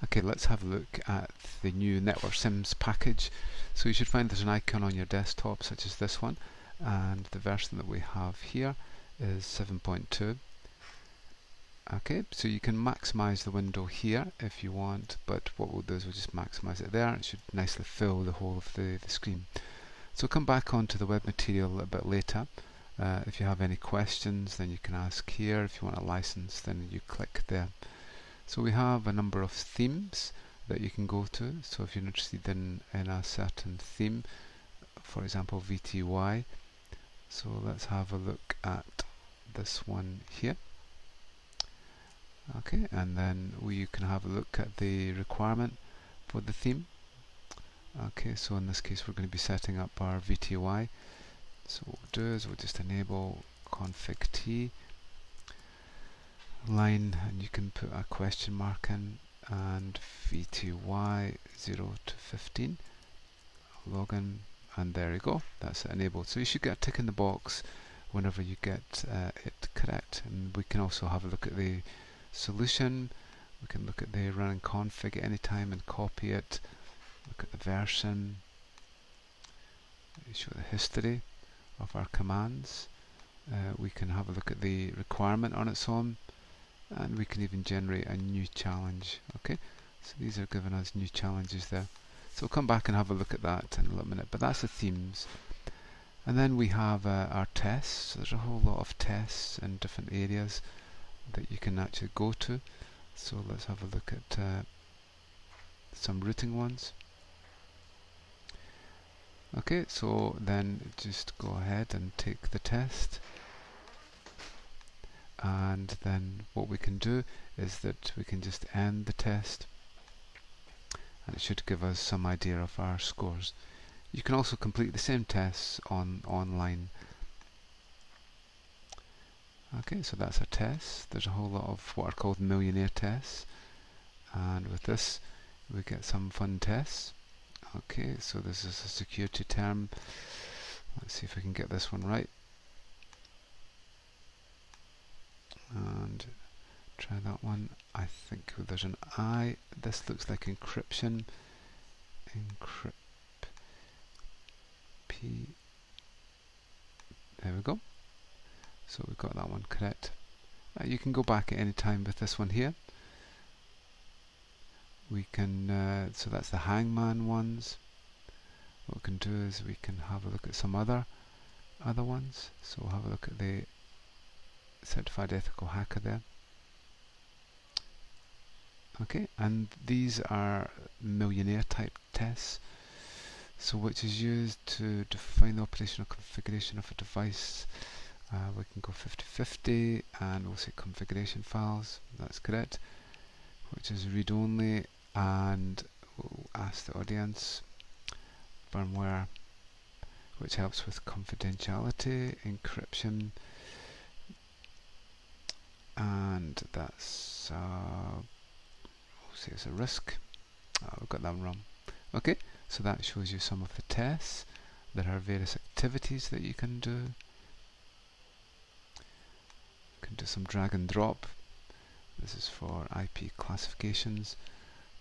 Okay, let's have a look at the new Networksims package. So you should find there's an icon on your desktop such as this one, and the version that we have here is 7.2. Okay, so you can maximize the window here if you want, but what we'll do is we'll just maximize it there. It should nicely fill the whole of the screen. So come back onto the web material a little bit later. If you have any questions, then you can ask here. If you want a license, then you click there. So we have a number of themes that you can go to. So if you're interested in a certain theme, for example VTY, so let's have a look at this one here. Okay, and then you can have a look at the requirement for the theme. Okay, so in this case we're going to be setting up our VTY. So what we'll do is we'll just enable config T line, and you can put a question mark in, and VTY 0 to 15 login, and there you go, that's it enabled. So you should get a tick in the box whenever you get it correct. And we can also have a look at the solution. We can look at the running config at any time and copy it, look at the version, show the history of our commands. We can have a look at the requirement on its own, and we can even generate a new challenge. Okay, so these are giving us new challenges there. So we'll come back and have a look at that in a little minute, but that's the themes. And then we have our tests. So there's a whole lot of tests in different areas that you can actually go to. So let's have a look at some routing ones. Okay, so then just go ahead and take the test, and then what we can do is that we can just end the test, and it should give us some idea of our scores. You can also complete the same tests online. Okay, so that's a test. There's a whole lot of what are called millionaire tests, and with this we get some fun tests. Okay, so this is a security term. Let's see if I can get this one right. And try that one. I think there's an I. This looks like encryption. Encrypt P. There we go. So we've got that one correct. You can go back at any time with this one here. We can, so that's the hangman ones. What we can do is we can have a look at some other ones. So we'll have a look at the certified ethical hacker there. Okay, and these are millionaire type tests. So which is used to define the operational configuration of a device. We can go 50-50, and we'll say configuration files. That's correct. Which is read only, and we'll ask the audience firmware, which helps with confidentiality, encryption, and that's we'll say it's a risk. We've got that one wrong. Okay, so that shows you some of the tests. There are various activities that you can do. You can do some drag and drop. This is for IP classifications.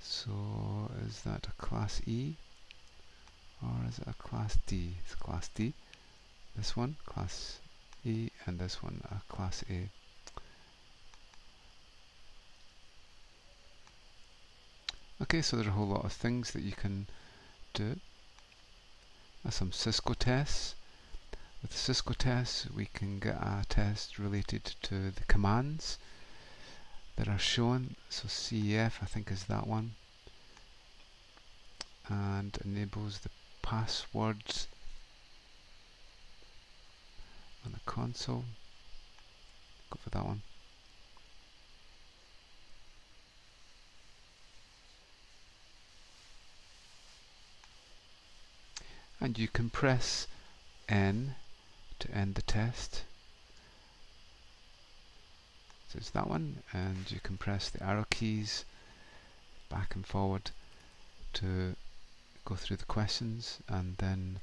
So is that a class E or is it a class D? It's class D. This one class E, and this one a class A. Okay, so there's a whole lot of things that you can do. There's some Cisco tests. With the Cisco tests we can get a test related to the commands that are shown. So CEF I think is that one, and enables the passwords on the console. Go for that one. And you can press N to end the test. So it's that one, and you can press the arrow keys back and forward to go through the questions, and then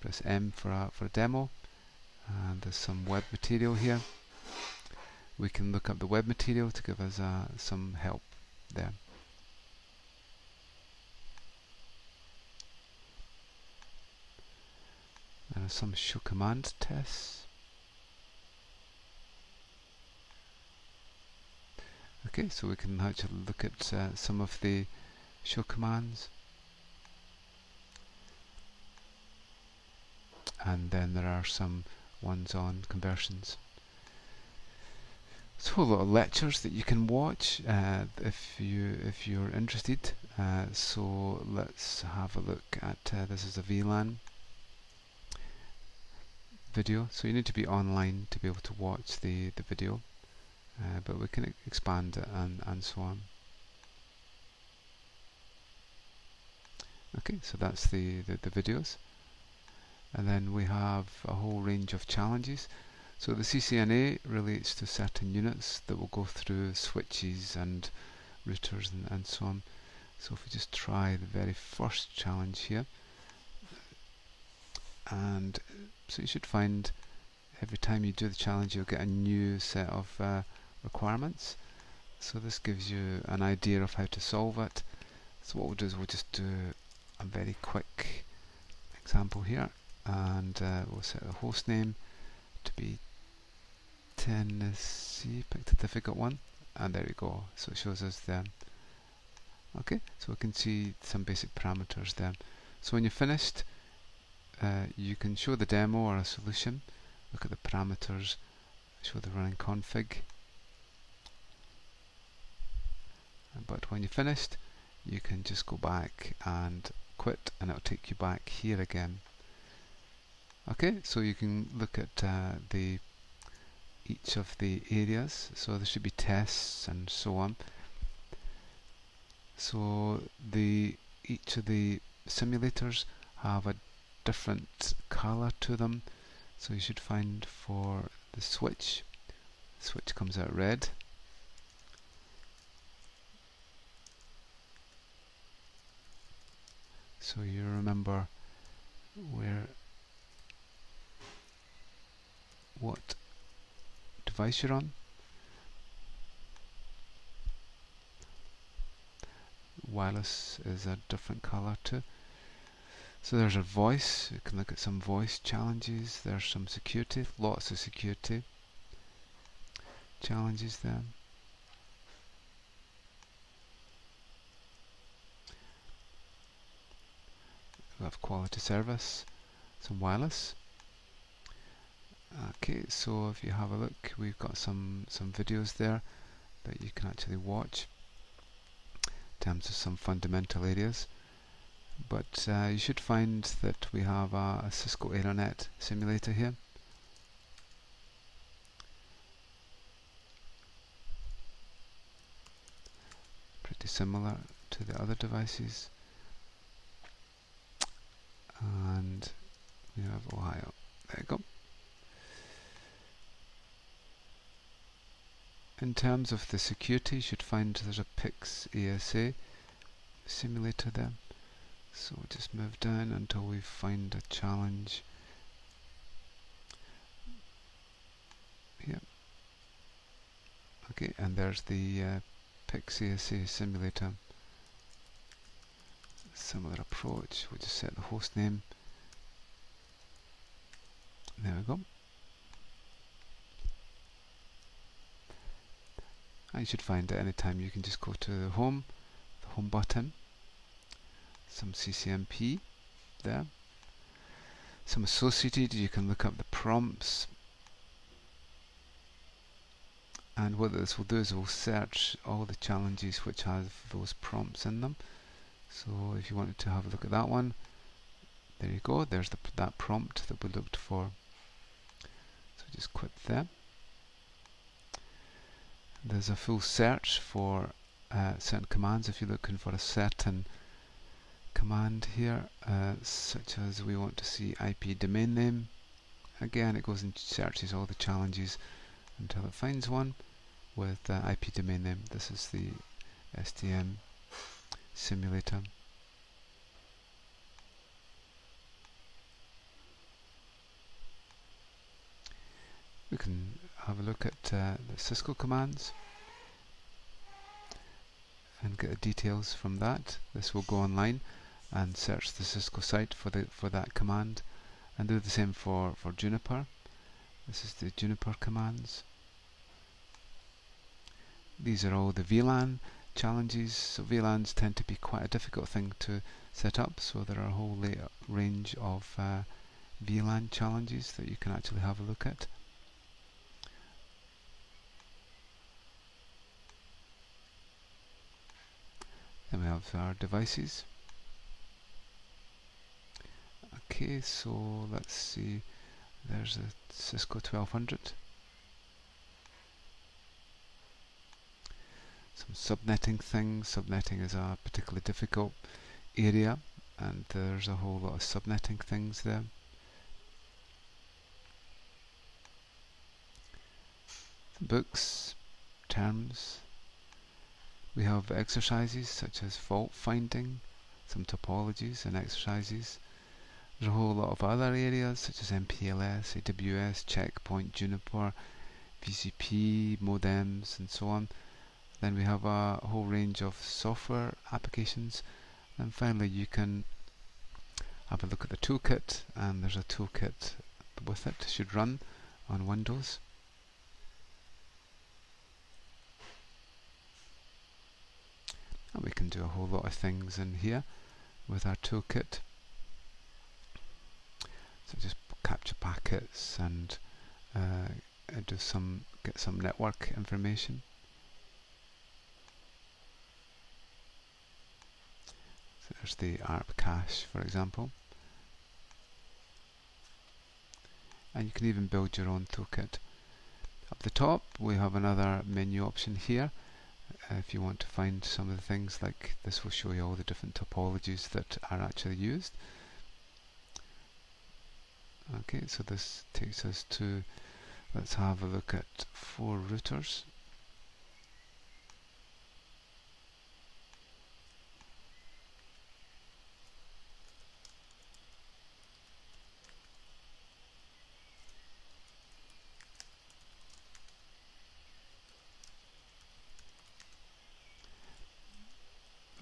press M for a demo. And there's some web material here. We can look up the web material to give us some help there. There are some show command tests. Okay, so we can actually look at some of the show commands. And then there are some ones on conversions. So a lot of lectures that you can watch if you're interested. So let's have a look at this is a VLAN video. So you need to be online to be able to watch the video, but we can expand it and so on. Okay, so that's the videos, and then we have a whole range of challenges. So the CCNA relates to certain units that will go through switches and routers and so on. So if we just try the very first challenge here, and so you should find every time you do the challenge you'll get a new set of requirements. So this gives you an idea of how to solve it. So what we'll do is we'll just do a very quick example here, and we'll set the host name to be Tennessee, picked a difficult one, and there we go. So it shows us the okay, so we can see some basic parameters there. So when you're finished, you can show the demo or a solution, look at the parameters, show the running config, but when you're finished you can just go back and quit and it'll take you back here again. Okay, so you can look at each of the areas, so there should be tests and so on. So each of the simulators have a different color to them, so you should find for the switch comes out red, so you remember what device you're on. Wireless is a different color too. So there's a voice, you can look at some voice challenges, there's some security, lots of security challenges there. We have quality service, some wireless. Okay, so if you have a look, we've got some videos there that you can actually watch in terms of some fundamental areas. But you should find that we have a Cisco AeroNet simulator here. Pretty similar to the other devices. And we have Ohio. There you go. In terms of the security, you should find there's a PIX ASA simulator there. So we'll just move down until we find a challenge. Yep. Okay, and there's the PIX ASA simulator. Similar approach. We'll just set the host name. There we go. And you should find at any time you can just go to the home button. Some CCMP there. Some associated, you can look up the prompts. And what this will do is it will search all the challenges which have those prompts in them. So if you wanted to have a look at that one, there you go, there's that prompt that we looked for. So just quit there. There's a full search for certain commands if you're looking for a certain command here, such as we want to see IP domain name. Again, it goes and searches all the challenges until it finds one with IP domain name. This is the STM simulator. We can have a look at the Cisco commands. and get the details from that. This will go online and search the Cisco site for that command, and do the same for Juniper. This is the Juniper commands. These are all the VLAN challenges. So VLANs tend to be quite a difficult thing to set up, so there are a whole range of VLAN challenges that you can actually have a look at. Then we have our devices. Okay, so let's see, there's a Cisco 1200. Some subnetting things. Subnetting is a particularly difficult area, and there's a whole lot of subnetting things there. Books, terms. We have exercises such as fault finding, some topologies and exercises. There's a whole lot of other areas such as MPLS, AWS, Checkpoint, Juniper, VCP, modems, and so on. Then we have a whole range of software applications, and finally you can have a look at the toolkit, and there's a toolkit with it. It should run on Windows. And we can do a whole lot of things in here with our toolkit. So just capture packets and get some network information. So there's the ARP cache, for example. And you can even build your own toolkit. Up the top we have another menu option here. If you want to find some of the things, like this will show you all the different topologies that are actually used. Okay, so this takes us to, let's have a look at 4 routers.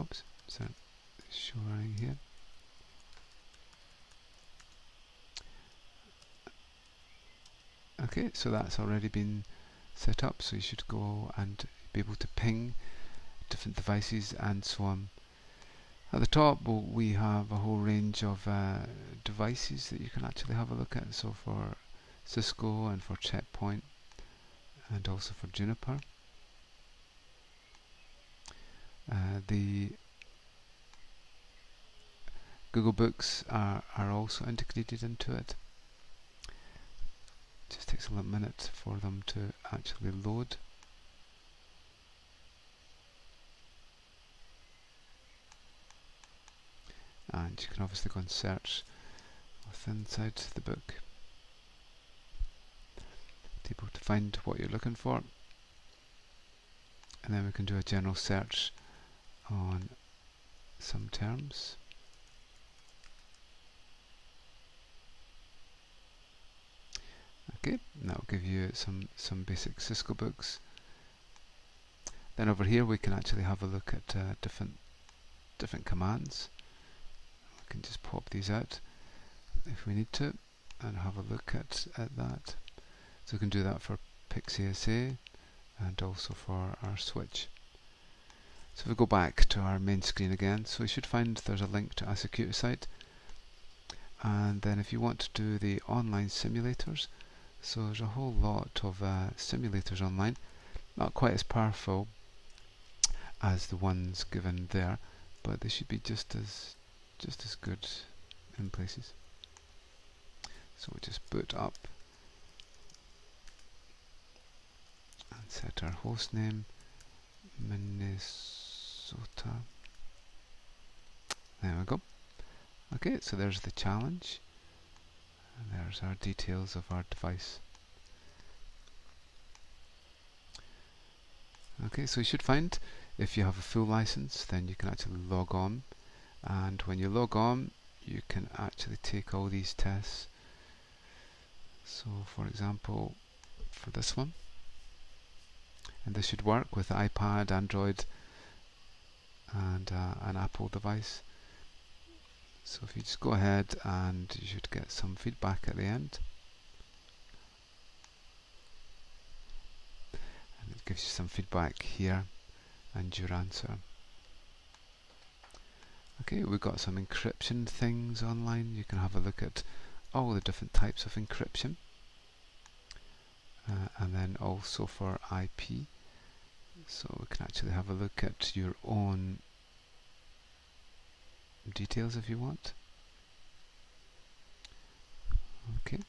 Oops, so showing here. Okay, so that's already been set up, so you should go and be able to ping different devices and so on. At the top we have a whole range of devices that you can actually have a look at, so for Cisco and for Checkpoint and also for Juniper. The Google Books are also integrated into it. It just takes a little minute for them to actually load. And you can obviously go and search inside the book to be able to find what you're looking for. And then we can do a general search on some terms. Okay, and that will give you some basic Cisco books. Then over here we can actually have a look at different commands. We can just pop these out if we need to and have a look at that. So we can do that for PICCSA and also for our switch. So if we go back to our main screen again, so you should find there's a link to a security site, and then if you want to do the online simulators, so there's a whole lot of simulators online, not quite as powerful as the ones given there, but they should be just as good in places. So we'll just boot up and set our host name, Minnesota. There we go. Okay, so there's the challenge, and there's our details of our device. Okay, so you should find if you have a full license, then you can actually log on, and when you log on you can actually take all these tests. So for example, for this one, and this should work with iPad, Android, and an Apple device. So if you just go ahead, and you should get some feedback at the end. And it gives you some feedback here and your answer. Okay, we've got some encryption things online. You can have a look at all the different types of encryption. And then also for IP. So we can actually have a look at your own details if you want. Okay.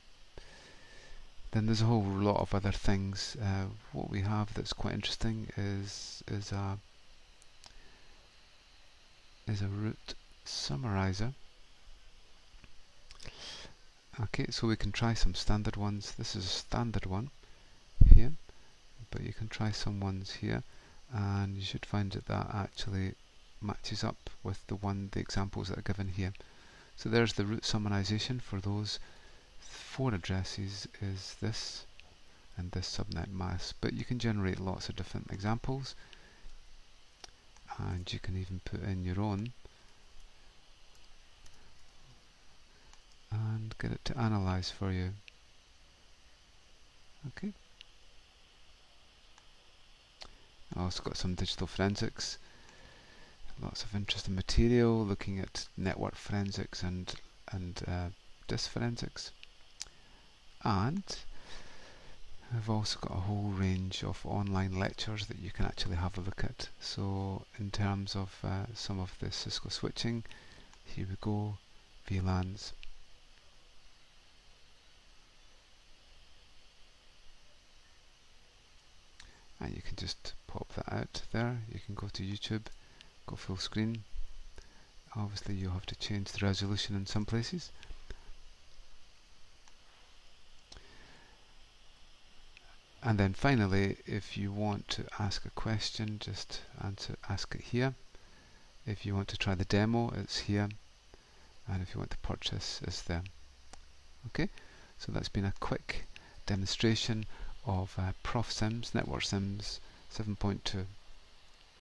Then there's a whole lot of other things. What we have that's quite interesting is a root summarizer. Okay, so we can try some standard ones. This is a standard one here, but you can try some ones here, and you should find that actually matches up with the examples that are given here. So there's the root summarization for those 4 addresses is this and this subnet mask, but you can generate lots of different examples, and you can even put in your own and get it to analyze for you. Okay. I also got some digital forensics, lots of interesting material looking at network forensics and disk forensics, and I've also got a whole range of online lectures that you can actually have a look at. So in terms of some of the Cisco switching, here we go, VLANs. And you can just pop that out there. You can go to YouTube, go full screen. Obviously you'll have to change the resolution in some places. And then finally, if you want to ask a question, just ask it here. If you want to try the demo, it's here. And if you want to purchase, it's there. Okay, so that's been a quick demonstration of ProfSims, Networksims 7.2.